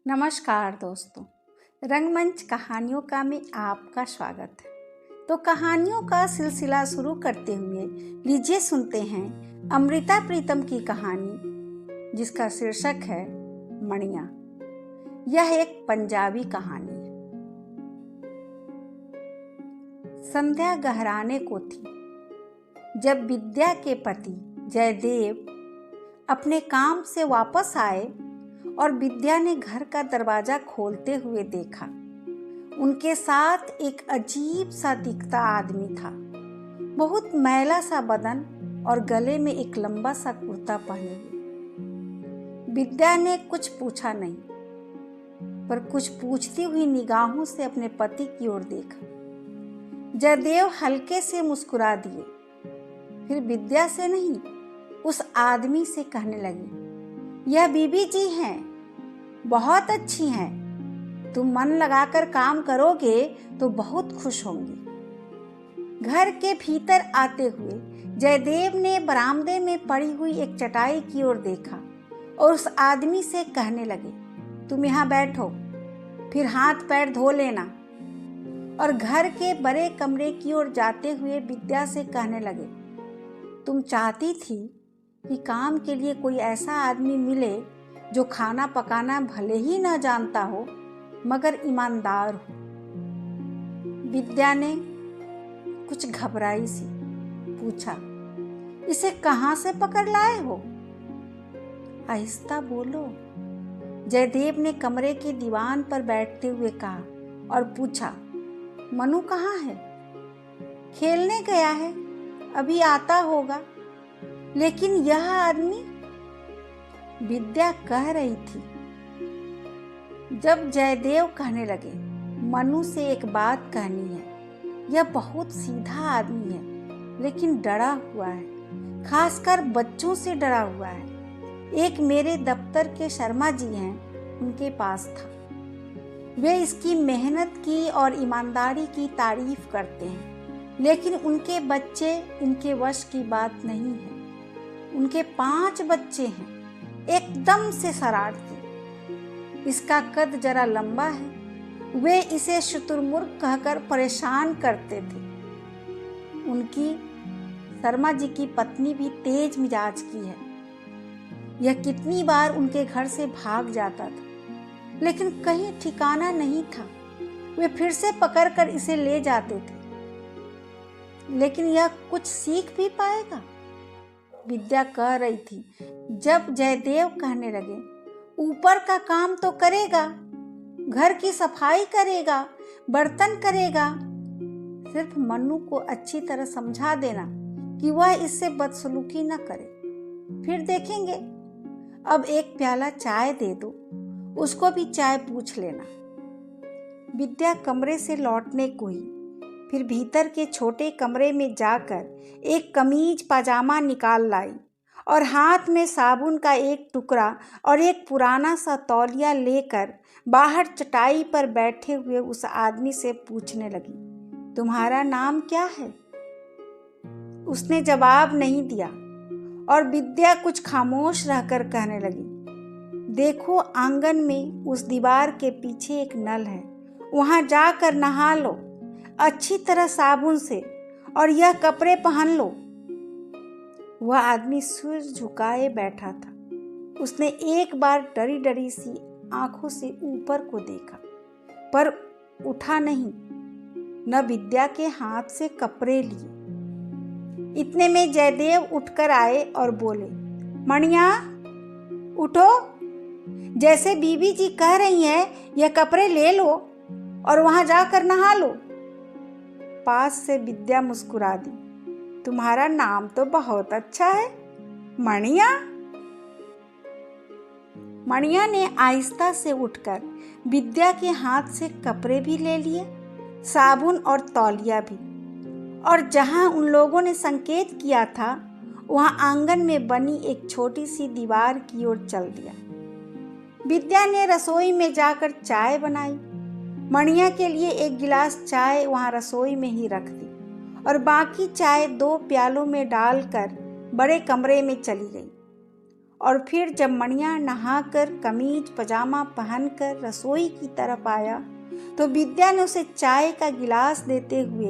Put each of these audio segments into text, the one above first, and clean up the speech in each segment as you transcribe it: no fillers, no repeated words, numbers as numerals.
नमस्कार दोस्तों, रंगमंच कहानियों का में आपका स्वागत है। तो कहानियों का सिलसिला शुरू करते हुए लीजिए सुनते हैं अमृता प्रीतम की कहानी जिसका शीर्षक है मणियाँ। यह एक पंजाबी कहानी है। संध्या गहराने को थी जब विद्या के पति जयदेव अपने काम से वापस आए और विद्या ने घर का दरवाजा खोलते हुए देखा। उनके साथ एक अजीब सा दिखता आदमी था। बहुत मैला सा बदन और गले में एक लंबा सा कुर्ता पहने हुए। विद्या ने कुछ पूछा नहीं, पर कुछ पूछती हुई निगाहों से अपने पति की ओर देखा। जयदेव हल्के से मुस्कुरा दिए, फिर विद्या से नहीं, उस आदमी से कहने लगे, यह बीबी जी हैं, बहुत अच्छी हैं। तुम मन लगाकर काम करोगे तो बहुत खुश होंगी। घर के भीतर आते हुए जयदेव ने बरामदे में पड़ी हुई एक चटाई की ओर देखा और उस आदमी से कहने लगे, तुम यहाँ बैठो, फिर हाथ पैर धो लेना। और घर के बड़े कमरे की ओर जाते हुए विद्या से कहने लगे, तुम चाहती थी कि काम के लिए कोई ऐसा आदमी मिले जो खाना पकाना भले ही न जानता हो मगर ईमानदार हो। विद्या ने कुछ घबराई सी पूछा, इसे कहाँ से पकड़ लाए हो? आहिस्ता बोलो, जयदेव ने कमरे के दीवान पर बैठते हुए कहा और पूछा, मनु कहाँ है? खेलने गया है, अभी आता होगा। लेकिन यह आदमी? विद्या कह रही थी। जब जयदेव कहने लगे, मनु से एक बात कहनी है। यह बहुत सीधा आदमी है, लेकिन डरा हुआ है, खासकर बच्चों से डरा हुआ है। एक मेरे दफ्तर के शर्मा जी हैं, उनके पास था। वे इसकी मेहनत की और ईमानदारी की तारीफ करते हैं, लेकिन उनके बच्चे इनके वश की बात नहीं है। उनके 5 बच्चे हैं, एकदम से शरारती। इसका कद जरा लंबा है। वे इसे शुतुरमुर्ग कहकर परेशान करते थे। उनकी शर्मा जी की पत्नी भी तेज मिजाज की है। यह कितनी बार उनके घर से भाग जाता था, लेकिन कहीं ठिकाना नहीं था। वे फिर से पकड़कर इसे ले जाते थे। लेकिन यह कुछ सीख भी पाएगा? विद्या कह रही थी। जब जयदेव कहने लगे, ऊपर का काम तो करेगा, घर की सफाई करेगा, बर्तन करेगा, सिर्फ मन्नू को अच्छी तरह समझा देना कि वह इससे बदसलूकी न करे, फिर देखेंगे। अब एक प्याला चाय दे दो, उसको भी चाय पूछ लेना। विद्या कमरे से लौटने को ही फिर भीतर के छोटे कमरे में जाकर एक कमीज पाजामा निकाल लाई और हाथ में साबुन का एक टुकड़ा और एक पुराना सा तौलिया लेकर बाहर चटाई पर बैठे हुए उस आदमी से पूछने लगी, तुम्हारा नाम क्या है? उसने जवाब नहीं दिया और विद्या कुछ खामोश रहकर कहने लगी, देखो आंगन में उस दीवार के पीछे एक नल है, वहां जाकर नहा लो अच्छी तरह साबुन से और यह कपड़े पहन लो। वह आदमी सिर झुकाए बैठा था। उसने एक बार डरी डरी सी आंखों से ऊपर को देखा, पर उठा नहीं, न विद्या के हाथ से कपड़े लिए। इतने में जयदेव उठकर आए और बोले, मणिया उठो, जैसे बीबी जी कह रही हैं, यह कपड़े ले लो और वहां जाकर नहा लो। पास से विद्या मुस्कुरा दी, तुम्हारा नाम तो बहुत अच्छा है, मणिया। मणिया ने आहिस्ता से उठकर विद्या के हाथ से कपड़े भी ले लिए, साबुन और तौलिया भी, और जहां उन लोगों ने संकेत किया था वहां आंगन में बनी एक छोटी सी दीवार की ओर चल दिया। विद्या ने रसोई में जाकर चाय बनाई। मणिया के लिए एक गिलास चाय वहां रसोई में ही रख दी और बाकी चाय 2 प्यालों में डालकर बड़े कमरे में चली गई और फिर जब मणिया नहाकर कमीज पजामा पहनकर रसोई की तरफ आया तो विद्या ने उसे चाय का गिलास देते हुए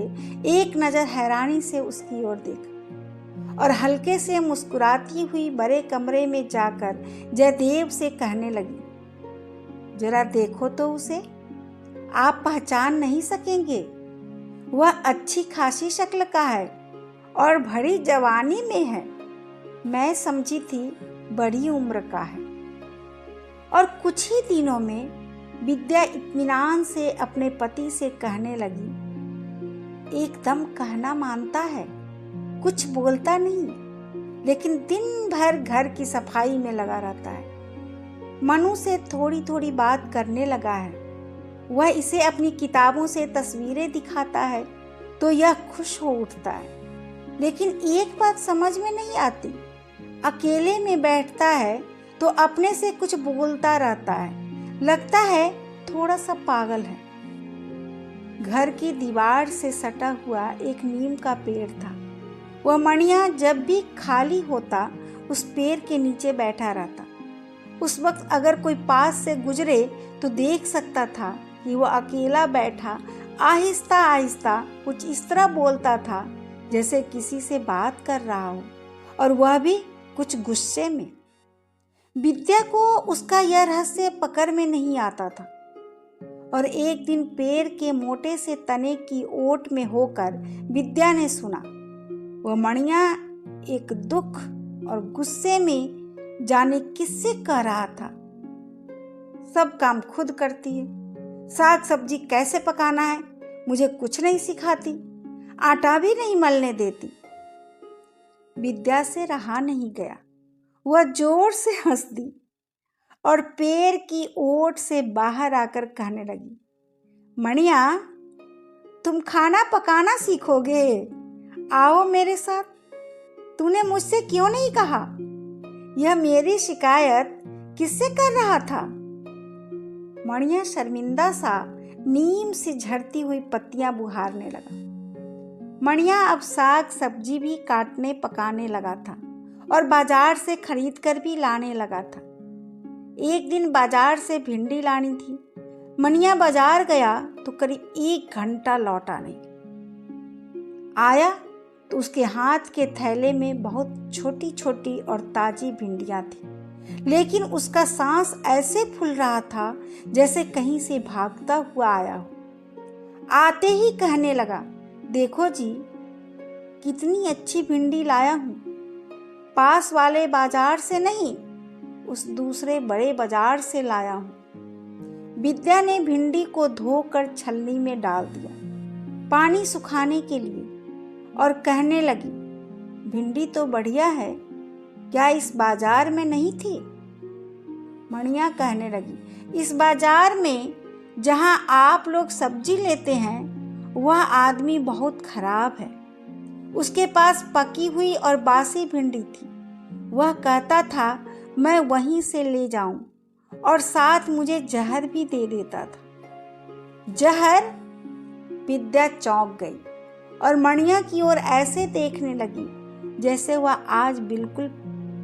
एक नज़र हैरानी से उसकी ओर देखा और हल्के से मुस्कुराती हुई बड़े कमरे में जाकर जयदेव से कहने लगी, जरा देखो तो उसे, आप पहचान नहीं सकेंगे। वह अच्छी खासी शक्ल का है और भरी जवानी में है। मैं समझी थी बड़ी उम्र का है। और कुछ ही दिनों में विद्या इत्मीनान से अपने पति से कहने लगी, एकदम कहना मानता है, कुछ बोलता नहीं, लेकिन दिन भर घर की सफाई में लगा रहता है। मनु से थोड़ी थोड़ी बात करने लगा है। वह इसे अपनी किताबों से तस्वीरें दिखाता है तो यह खुश हो उठता है। लेकिन एक बात समझ में नहीं आती, अकेले में बैठता है तो अपने से कुछ बोलता रहता है, लगता है थोड़ा सा पागल है। घर की दीवार से सटा हुआ एक नीम का पेड़ था। वह मणिया जब भी खाली होता उस पेड़ के नीचे बैठा रहता। उस वक्त अगर कोई पास से गुजरे तो देख सकता था कि वह अकेला बैठा आहिस्ता आहिस्ता कुछ इस तरह बोलता था जैसे किसी से बात कर रहा हो, और वह भी कुछ गुस्से में। विद्या को उसका यह रहस्य पकड़ में नहीं आता था और एक दिन पेड़ के मोटे से तने की ओट में होकर विद्या ने सुना वह मणिया एक दुख और गुस्से में जाने किससे कह रहा था, सब काम खुद करती है, साग सब्जी कैसे पकाना है मुझे कुछ नहीं सिखाती, आटा भी नहीं मलने देती। विद्या से रहा नहीं गया। वह जोर से हंस दी और पेड़ की ओट से बाहर आकर कहने लगी, मणिया तुम खाना पकाना सीखोगे, आओ मेरे साथ। तूने मुझसे क्यों नहीं कहा? यह मेरी शिकायत किससे कर रहा था? मणिया शर्मिंदा सा नीम से झड़ती हुई पत्तियां बुहारने लगा। मणिया अब साग सब्जी भी काटने पकाने लगा था और बाजार से खरीद कर भी लाने लगा था। एक दिन बाजार से भिंडी लानी थी। मणिया बाजार गया तो करीब 1 घंटा लौटा नहीं। आया तो उसके हाथ के थैले में बहुत छोटी छोटी और ताजी भिंडियां थी, लेकिन उसका सांस ऐसे फूल रहा था जैसे कहीं से भागता हुआ आया हो। आते ही कहने लगा, देखो जी कितनी अच्छी भिंडी लाया हूँ, पास वाले बाजार से नहीं, उस दूसरे बड़े बाजार से लाया हूँ। विद्या ने भिंडी को धोकर छलनी में डाल दिया पानी सुखाने के लिए और कहने लगी, भिंडी तो बढ़िया है, क्या इस बाजार में नहीं थी? मणिया कहने लगी, इस बाजार में जहाँ आप लोग सब्जी लेते हैं वह आदमी बहुत खराब है। उसके पास पकी हुई और बासी भिंडी थी। वह कहता था मैं वहीं से ले जाऊं और साथ मुझे जहर भी दे देता था। जहर? विद्या चौंक गई और मणिया की ओर ऐसे देखने लगी जैसे वह आज बिल्कुल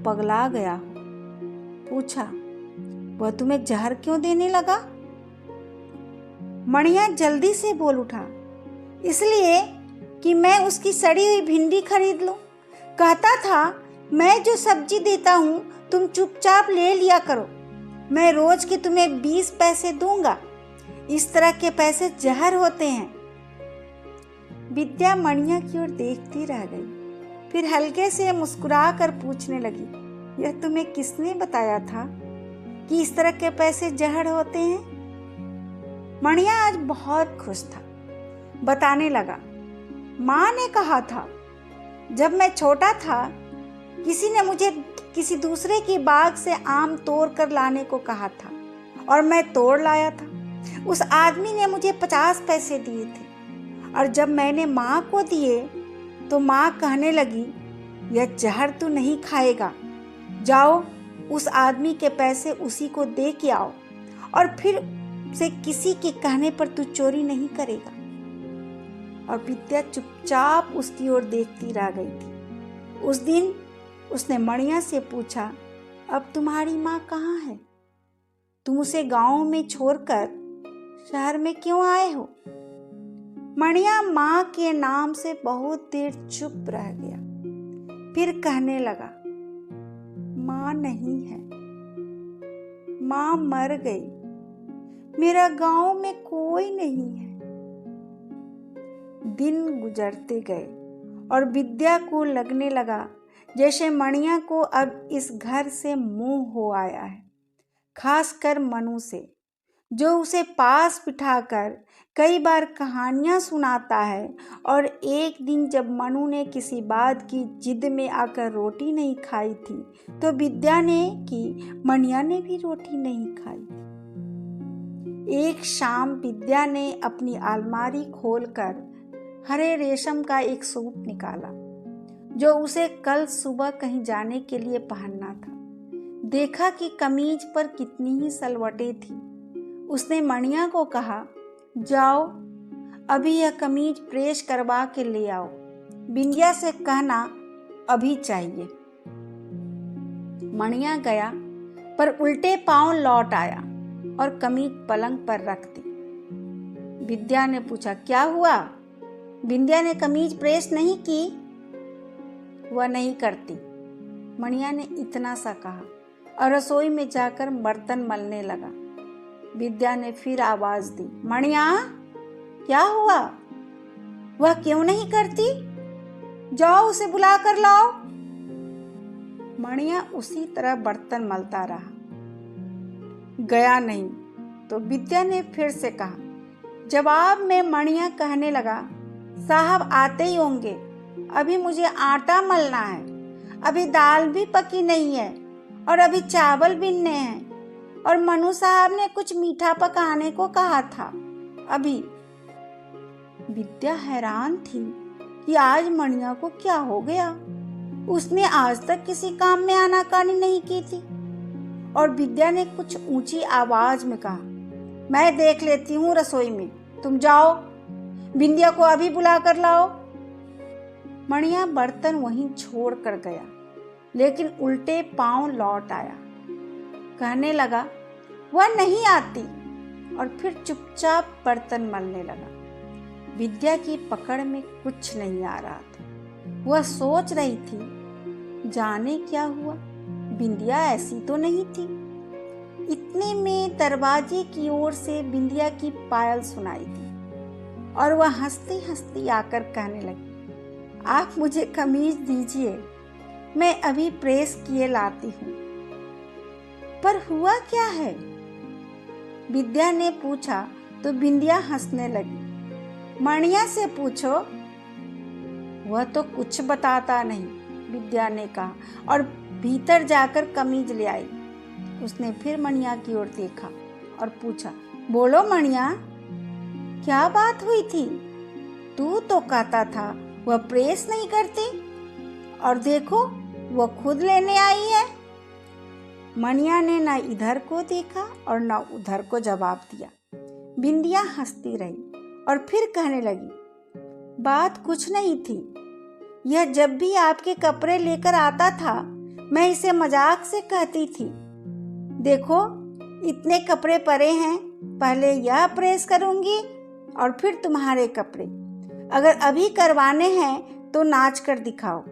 पगला गया हो। पूछा, वह तुम्हें जहर क्यों देने लगा? मणिया जल्दी से बोल उठा, इसलिए कि मैं उसकी सड़ी हुई भिंडी खरीद लूं। कहता था मैं जो सब्जी देता हूं तुम चुपचाप ले लिया करो, मैं रोज के तुम्हें 20 पैसे दूंगा। इस तरह के पैसे जहर होते हैं। विद्या मणिया की ओर देखती रह गई, फिर हल्के से मुस्कुरा कर पूछने लगी, यह तुम्हें किसने बताया था कि इस तरह के पैसे जहर होते हैं? मणिया आज बहुत खुश था। बताने लगा, माँ ने कहा था जब मैं छोटा था किसी ने मुझे किसी दूसरे की बाग से आम तोड़ कर लाने को कहा था और मैं तोड़ लाया था। उस आदमी ने मुझे 50 पैसे दिए थे और जब मैंने माँ को दिए तो माँ कहने लगी, यह जहर तू नहीं खाएगा, जाओ उस आदमी के पैसे उसी को दे के आओ और फिर से किसी के कहने पर तू चोरी नहीं करेगा। और विद्या चुपचाप उसकी ओर देखती रह गई थी। उस दिन उसने मणिया से पूछा, अब तुम्हारी माँ कहाँ है? तुम उसे गांव में छोड़कर शहर में क्यों आए हो? मणिया माँ के नाम से बहुत देर चुप रह गया, फिर कहने लगा, माँ नहीं है, माँ मर गई, मेरा गांव में कोई नहीं है। दिन गुजरते गए और विद्या को लगने लगा जैसे मणिया को अब इस घर से मोह हो आया है, खासकर मनु से, जो उसे पास बिठाकर कई बार कहानियां सुनाता है। और एक दिन जब मनु ने किसी बात की जिद में आकर रोटी नहीं खाई थी, तो विद्या ने कि मणिया ने भी रोटी नहीं खाई थी। एक शाम विद्या ने अपनी अलमारी खोलकर हरे रेशम का एक सूट निकाला, जो उसे कल सुबह कहीं जाने के लिए पहनना था। देखा कि कमीज पर कितनी ही सलवटें थी। उसने मणिया को कहा, जाओ अभी यह कमीज प्रेस करवा के ले आओ, बिंदिया से कहना अभी चाहिए। मणिया गया, पर उल्टे पांव लौट आया और कमीज पलंग पर रख दी। विद्या ने पूछा, क्या हुआ? बिंदिया ने कमीज प्रेस नहीं की? वह नहीं करती, मणिया ने इतना सा कहा और रसोई में जाकर बर्तन मलने लगा। विद्या ने फिर आवाज दी, मणिया क्या हुआ? वह क्यों नहीं करती? जाओ उसे बुला कर लाओ। मणिया उसी तरह बर्तन मलता रहा, गया नहीं। तो विद्या ने फिर से कहा। जवाब में मणिया कहने लगा, साहब आते ही होंगे, अभी मुझे आटा मलना है, अभी दाल भी पकी नहीं है और अभी चावल बीनने हैं, और मनु साहब ने कुछ मीठा पकाने को कहा था अभी। विद्या हैरान थी कि आज मणिया को क्या हो गया। उसने आज तक किसी काम में आनाकानी नहीं की थी। और विद्या ने कुछ ऊंची आवाज में कहा, मैं देख लेती हूँ रसोई में, तुम जाओ, बिंदिया को अभी बुला कर लाओ। मणिया बर्तन वहीं छोड़ कर गया, लेकिन उल्टे पांव लौट आया। कहने लगा, वह नहीं आती, और फिर चुपचाप बर्तन मलने लगा। विद्या की पकड़ में कुछ नहीं आ रहा था। वह सोच रही थी, जाने क्या हुआ, बिंदिया ऐसी तो नहीं थी। इतने में दरवाजे की ओर से बिंदिया की पायल सुनाई दी और वह हंसती हंसती आकर कहने लगी, आप मुझे कमीज दीजिए, मैं अभी प्रेस किए लाती हूँ। पर हुआ क्या है? विद्या ने पूछा तो बिंदिया हंसने लगी। मणिया से पूछो। वह तो कुछ बताता नहीं, विद्या ने कहा, और भीतर जाकर कमीज ले आई। उसने फिर मणिया की ओर देखा और पूछा, बोलो मणिया, क्या बात हुई थी? तू तो कहता था वह प्रेस नहीं करती, और देखो वह खुद लेने आई है। मणिया ने न इधर को देखा और न उधर को जवाब दिया। बिंदिया हंसती रही और फिर कहने लगी, बात कुछ नहीं थी, यह जब भी आपके कपड़े लेकर आता था, मैं इसे मजाक से कहती थी, देखो इतने कपड़े पड़े हैं, पहले यह प्रेस करूंगी और फिर तुम्हारे कपड़े, अगर अभी करवाने हैं तो नाच कर दिखाओ।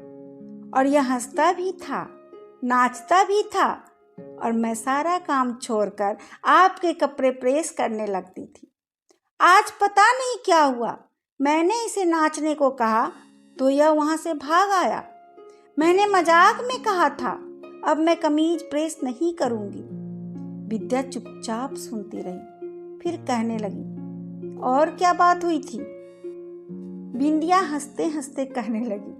और यह हंसता भी था, नाचता भी था, और मैं सारा काम छोड़कर आपके कपड़े प्रेस करने लगती थी। आज पता नहीं क्या हुआ, मैंने इसे नाचने को कहा तो यह वहां से भाग आया। मैंने मजाक में कहा था, अब मैं कमीज प्रेस नहीं करूंगी। विद्या चुपचाप सुनती रही, फिर कहने लगी, और क्या बात हुई थी? बिंदिया हंसते हंसते कहने लगी,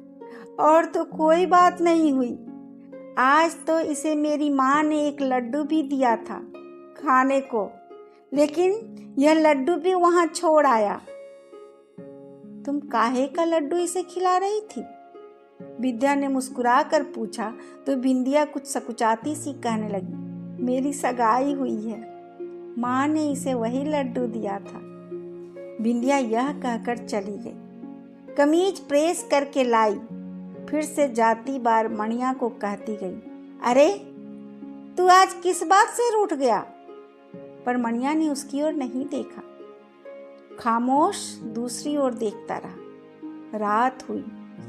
और तो कोई बात नहीं हुई, आज तो इसे मेरी माँ ने एक लड्डू भी दिया था खाने को, लेकिन यह लड्डू भी वहां छोड़ आया। तुम काहे का लड्डू इसे खिला रही थी? विद्या ने मुस्कुरा कर पूछा तो बिंदिया कुछ सकुचाती सी कहने लगी, मेरी सगाई हुई है, माँ ने इसे वही लड्डू दिया था। बिंदिया यह कहकर चली गई। कमीज प्रेस करके लाई, फिर से जाती बार मणिया को कहती गई, अरे तू आज किस बात से रूठ गया? पर मणिया ने उसकी ओर नहीं देखा, खामोश दूसरी ओर देखता रहा। रात हुई,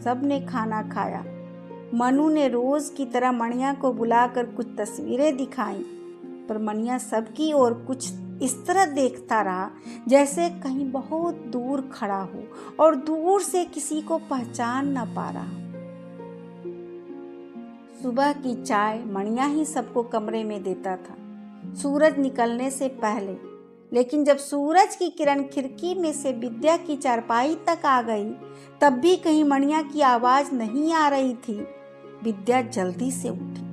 सबने खाना खाया। मनु ने रोज की तरह मणिया को बुलाकर कुछ तस्वीरें दिखाई, पर मणिया सबकी ओर कुछ इस तरह देखता रहा जैसे कहीं बहुत दूर खड़ा हो और दूर से किसी को पहचान न पा रहा। सुबह की चाय मणिया ही सबको कमरे में देता था, सूरज निकलने से पहले। लेकिन जब सूरज की किरण खिड़की में से विद्या की चारपाई तक आ गई, तब भी कहीं मणिया की आवाज नहीं आ रही थी। विद्या जल्दी से उठी,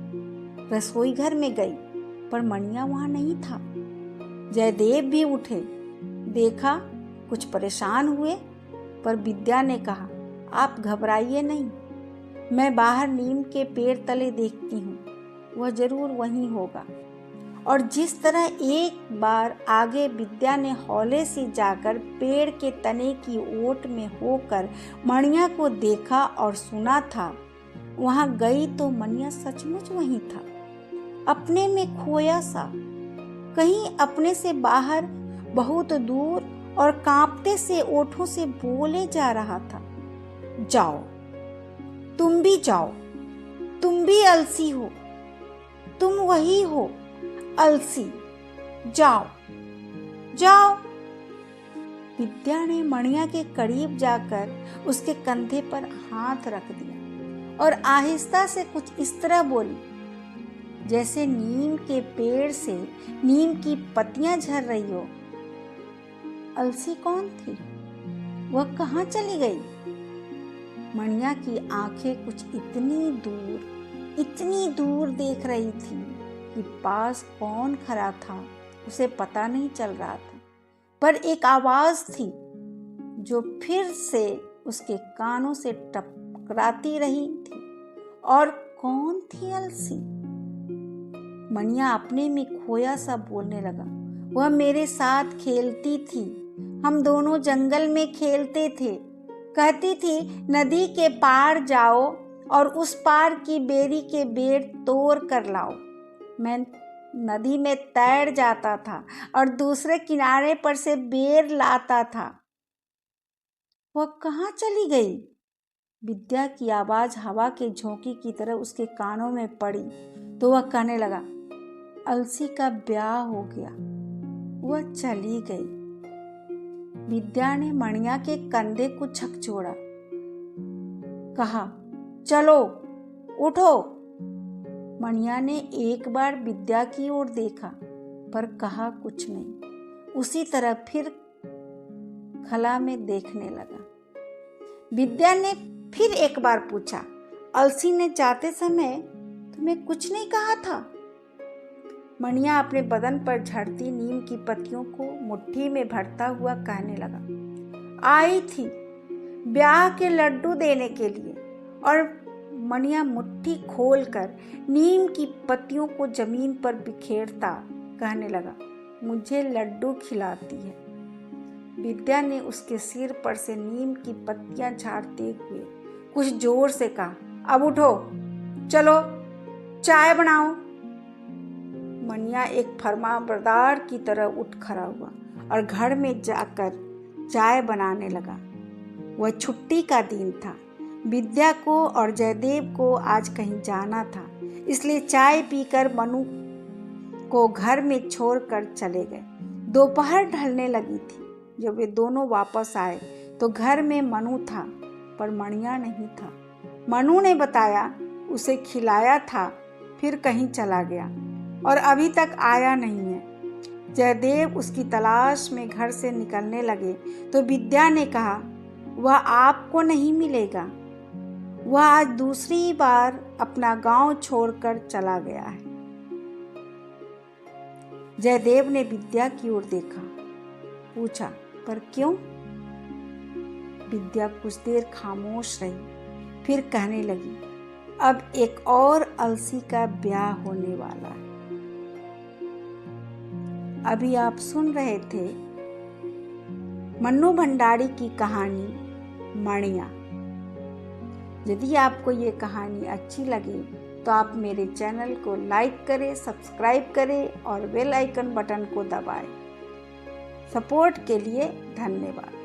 रसोई घर में गई, पर मणिया वहां नहीं था। जयदेव भी उठे, देखा, कुछ परेशान हुए, पर विद्या ने कहा, आप घबराइए नहीं, मैं बाहर नीम के पेड़ तले देखती हूँ, वह जरूर वहीं होगा। और जिस तरह एक बार आगे विद्या ने हौले से जाकर पेड़ के तने की ओट में होकर मणिया को देखा और सुना था, वहां गई तो मणिया सचमुच वहीं था, अपने में खोया सा, कहीं अपने से बाहर, बहुत दूर, और कांपते से ओठों से बोले जा रहा था, जाओ, तुम भी जाओ, तुम भी अलसी हो, तुम वही हो अलसी, जाओ जाओ। विद्या ने मणिया के करीब जाकर उसके कंधे पर हाथ रख दिया और आहिस्ता से कुछ इस तरह बोली जैसे नीम के पेड़ से नीम की पत्तियां झड़ रही हो। अलसी कौन थी? वह कहाँ चली गई? मणिया की आंखें कुछ इतनी दूर देख रही थी कि पास कौन खड़ा था उसे पता नहीं चल रहा था, पर एक आवाज थी जो फिर से उसके कानों से टकराती रही थी। और कौन थी अलसी? मणिया अपने में खोया सा बोलने लगा, वह मेरे साथ खेलती थी, हम दोनों जंगल में खेलते थे, कहती थी नदी के पार जाओ और उस पार की बेरी के बेर तोड़ कर लाओ। मैं नदी में तैर जाता था और दूसरे किनारे पर से बेर लाता था। वह कहाँ चली गई? विद्या की आवाज हवा के झोंके की तरह उसके कानों में पड़ी तो वह कहने लगा, अलसी का ब्याह हो गया, वह चली गई। विद्या ने मणिया के कंधे को झकझोरा, कहा, चलो उठो। मणिया ने एक बार विद्या की ओर देखा, पर कहा कुछ नहीं, उसी तरह फिर खला में देखने लगा। विद्या ने फिर एक बार पूछा, अलसी ने जाते समय तुम्हें कुछ नहीं कहा था? मणिया अपने बदन पर झड़ती नीम की पत्तियों को मुट्ठी में भरता हुआ कहने लगा, आई थी ब्याह के लड्डू देने के लिए। और मणिया मुट्ठी खोलकर नीम की पत्तियों को जमीन पर बिखेरता कहने लगा, मुझे लड्डू खिलाती है। विद्या ने उसके सिर पर से नीम की पत्तियां झाड़ते हुए कुछ जोर से कहा, अब उठो, चलो चाय बनाओ। मणिया एक फरमाबरदार की तरह उठ खड़ा हुआ और घर में जाकर चाय बनाने लगा। वह छुट्टी का दिन था, विद्या को और जयदेव को आज कहीं जाना था, इसलिए चाय पीकर मनु को घर में छोड़कर चले गए। दोपहर ढलने लगी थी। जब वे दोनों वापस आए तो घर में मनु था, पर मणिया नहीं था। मनु ने बताया उसे खिलाया था, फिर कहीं चला गया और अभी तक आया नहीं है। जयदेव उसकी तलाश में घर से निकलने लगे तो विद्या ने कहा, वह आपको नहीं मिलेगा, वह आज दूसरी बार अपना गांव छोड़कर चला गया है। जयदेव ने विद्या की ओर देखा, पूछा, पर क्यों? विद्या कुछ देर खामोश रही, फिर कहने लगी, अब एक और अलसी का ब्याह होने वाला है। अभी आप सुन रहे थे मन्नू भंडारी की कहानी मणिया। यदि आपको ये कहानी अच्छी लगे तो आप मेरे चैनल को लाइक करें, सब्सक्राइब करें और बेल आइकन बटन को दबाएं। सपोर्ट के लिए धन्यवाद।